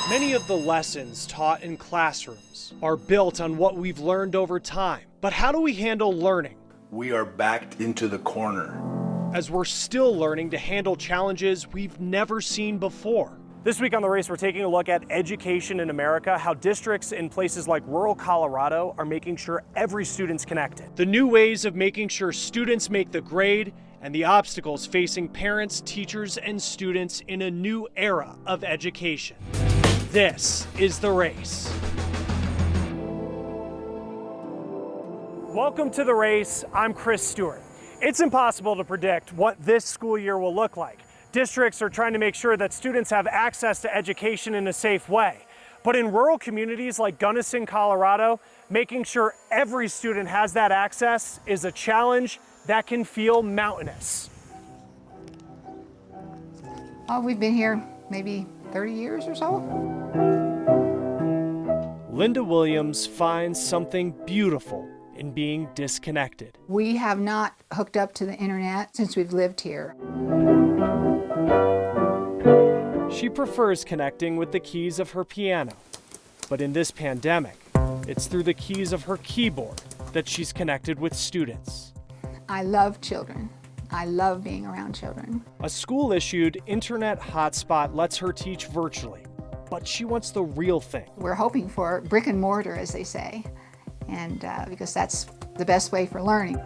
Many of the lessons taught in classrooms are built on what we've learned over time. But how do we handle learning? We are backed into the corner. As we're still learning to handle challenges we've never seen before. This week on The Race, we're taking a look at education in America, how districts in places like rural Colorado are making sure every student's connected. The new ways of making sure students make the grade, and the obstacles facing parents, teachers, and students in a new era of education. This is The Race. Welcome to The Race. I'm Chris Stewart. It's impossible to predict what this school year will look like. Districts are trying to make sure that students have access to education in a safe way. But in rural communities like Gunnison, Colorado, making sure every student has that access is a challenge that can feel mountainous. Oh, we've been here maybe 30 years or so. Linda Williams finds something beautiful in being disconnected. We have not hooked up to the internet since we've lived here. She prefers connecting with the keys of her piano. But in this pandemic, it's through the keys of her keyboard that she's connected with students. I love children. I love being around children. A school-issued internet hotspot lets her teach virtually, but she wants the real thing. We're hoping for brick and mortar, as they say, and because that's the best way for learning.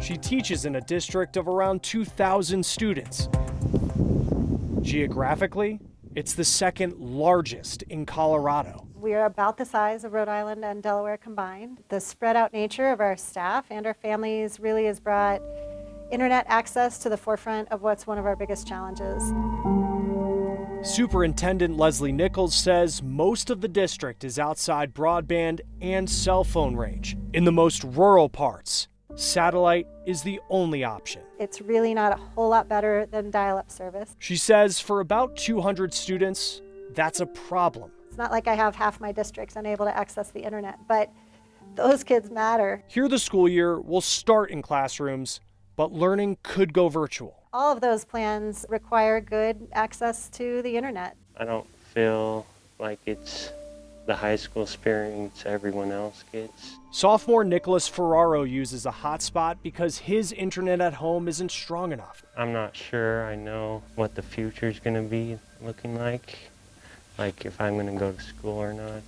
She teaches in a district of around 2,000 students. Geographically, it's the second largest in Colorado. We are about the size of Rhode Island and Delaware combined. The spread out nature of our staff and our families really has brought internet access to the forefront of what's one of our biggest challenges. Superintendent Leslie Nichols says most of the district is outside broadband and cell phone range. In the most rural parts, satellite is the only option. It's really not a whole lot better than dial-up service. She says for about 200 students, that's a problem. It's not like I have half my districts unable to access the internet, but those kids matter. Here the school year will start in classrooms, but learning could go virtual. All of those plans require good access to the internet. I don't feel like it's the high school experience everyone else gets. Sophomore Nicholas Ferraro uses a hotspot because his internet at home isn't strong enough. I'm not sure I know what the future is going to be looking like if I'm going to go to school or not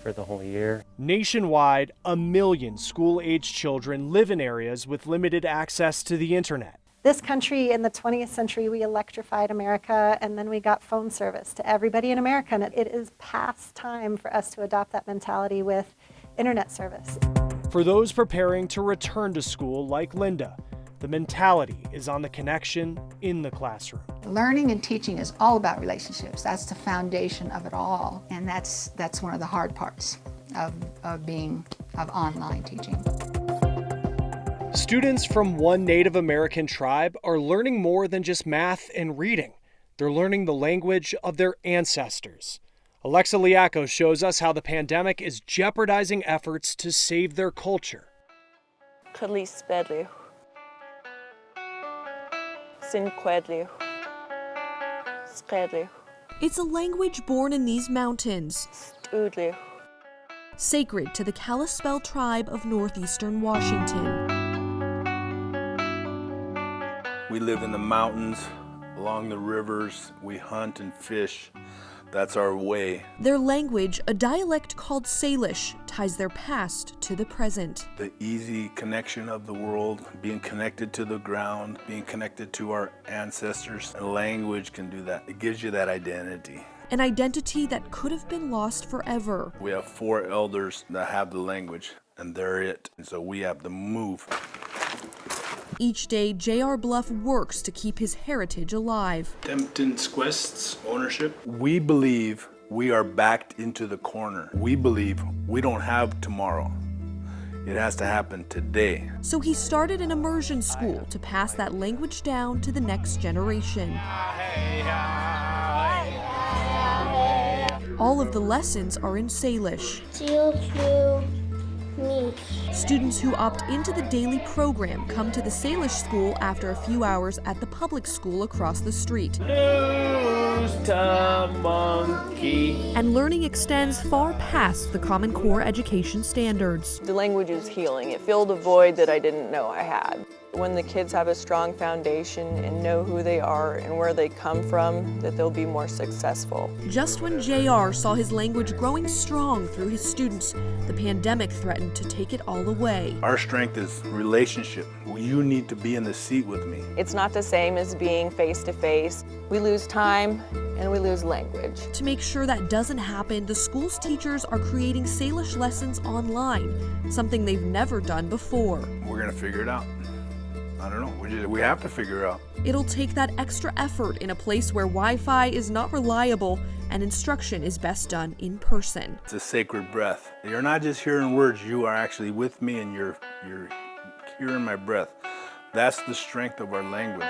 for the whole year. Nationwide, 1 million school-aged children live in areas with limited access to the internet. This country, in the 20th century, we electrified America, and then we got phone service to everybody in America. And it is past time for us to adopt that mentality with internet service. For those preparing to return to school like Linda, the mentality is on the connection in the classroom. Learning and teaching is all about relationships. That's the foundation of it all. And that's one of the hard parts of online teaching. Students from one Native American tribe are learning more than just math and reading. They're learning the language of their ancestors. Alexa Liaco shows us how the pandemic is jeopardizing efforts to save their culture. It's a language born in these mountains, sacred to the Kalispel tribe of northeastern Washington. We live in the mountains, along the rivers. We hunt and fish. That's our way. Their language, a dialect called Salish, ties their past to the present. The easy connection of the world, being connected to the ground, being connected to our ancestors. And language can do that. It gives you that identity. An identity that could have been lost forever. We have 4 elders that have the language, and they're it. And so we have to move. Each day, J.R. Bluff works to keep his heritage alive. Tempton's Quest's ownership. We believe we are backed into the corner. We believe we don't have tomorrow. It has to happen today. So he started an immersion school to pass that language down to the next generation. All of the lessons are in Salish. Me. Students who opt into the daily program come to the Salish school after a few hours at the public school across the street. And learning extends far past the Common Core education standards. The language is healing. It filled a void that I didn't know I had. When the kids have a strong foundation and know who they are and where they come from, that they'll be more successful. Just when JR saw his language growing strong through his students, the pandemic threatened to take it all away. Our strength is relationship. You need to be in the seat with me. It's not the same as being face-to-face. We lose time and we lose language. To make sure that doesn't happen, the school's teachers are creating Salish lessons online, something they've never done before. We're gonna figure it out. I don't know, we have to figure it out. It'll take that extra effort in a place where Wi-Fi is not reliable and instruction is best done in person. It's a sacred breath. You're not just hearing words, you are actually with me and you're hearing my breath. That's the strength of our language.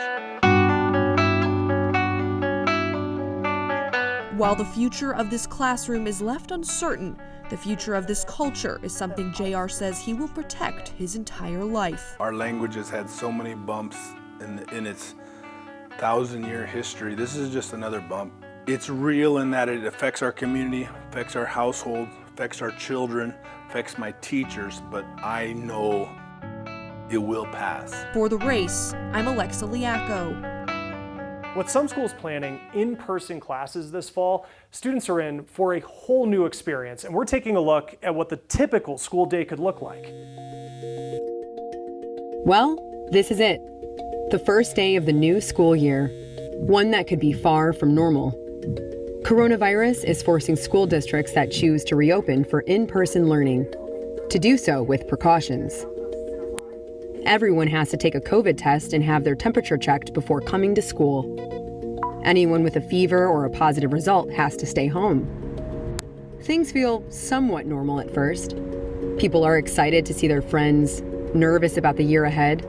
While the future of this classroom is left uncertain, the future of this culture is something JR says he will protect his entire life. Our language has had so many bumps in its 1,000-year history. This is just another bump. It's real in that it affects our community, affects our household, affects our children, affects my teachers, but I know it will pass. For The Race, I'm Alexa Liaco. With some schools planning in-person classes this fall, students are in for a whole new experience, and we're taking a look at what the typical school day could look like. Well, this is it. The first day of the new school year, one that could be far from normal. Coronavirus is forcing school districts that choose to reopen for in-person learning to do so with precautions. Everyone has to take a COVID test and have their temperature checked before coming to school. Anyone with a fever or a positive result has to stay home. Things feel somewhat normal at first. People are excited to see their friends, nervous about the year ahead.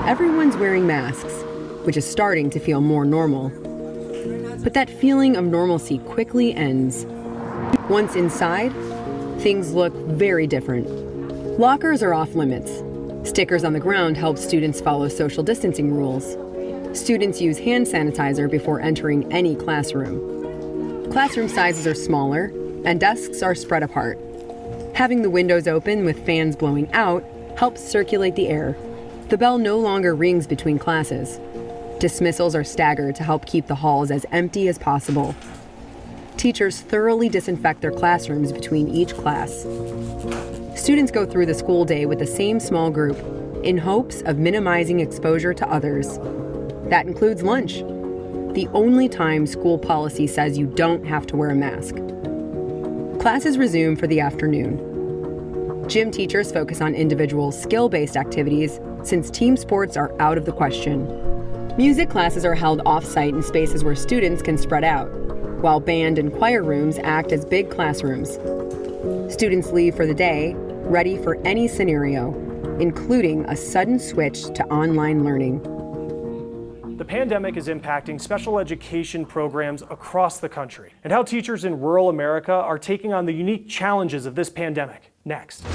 Everyone's wearing masks, which is starting to feel more normal. But that feeling of normalcy quickly ends. Once inside, things look very different. Lockers are off limits. Stickers on the ground help students follow social distancing rules. Students use hand sanitizer before entering any classroom. Classroom sizes are smaller, and desks are spread apart. Having the windows open with fans blowing out helps circulate the air. The bell no longer rings between classes. Dismissals are staggered to help keep the halls as empty as possible. Teachers thoroughly disinfect their classrooms between each class. Students go through the school day with the same small group in hopes of minimizing exposure to others. That includes lunch, the only time school policy says you don't have to wear a mask. Classes resume for the afternoon. Gym teachers focus on individual skill-based activities since team sports are out of the question. Music classes are held off-site in spaces where students can spread out, while band and choir rooms act as big classrooms. Students leave for the day, ready for any scenario, including a sudden switch to online learning. The pandemic is impacting special education programs across the country, and how teachers in rural America are taking on the unique challenges of this pandemic. Next.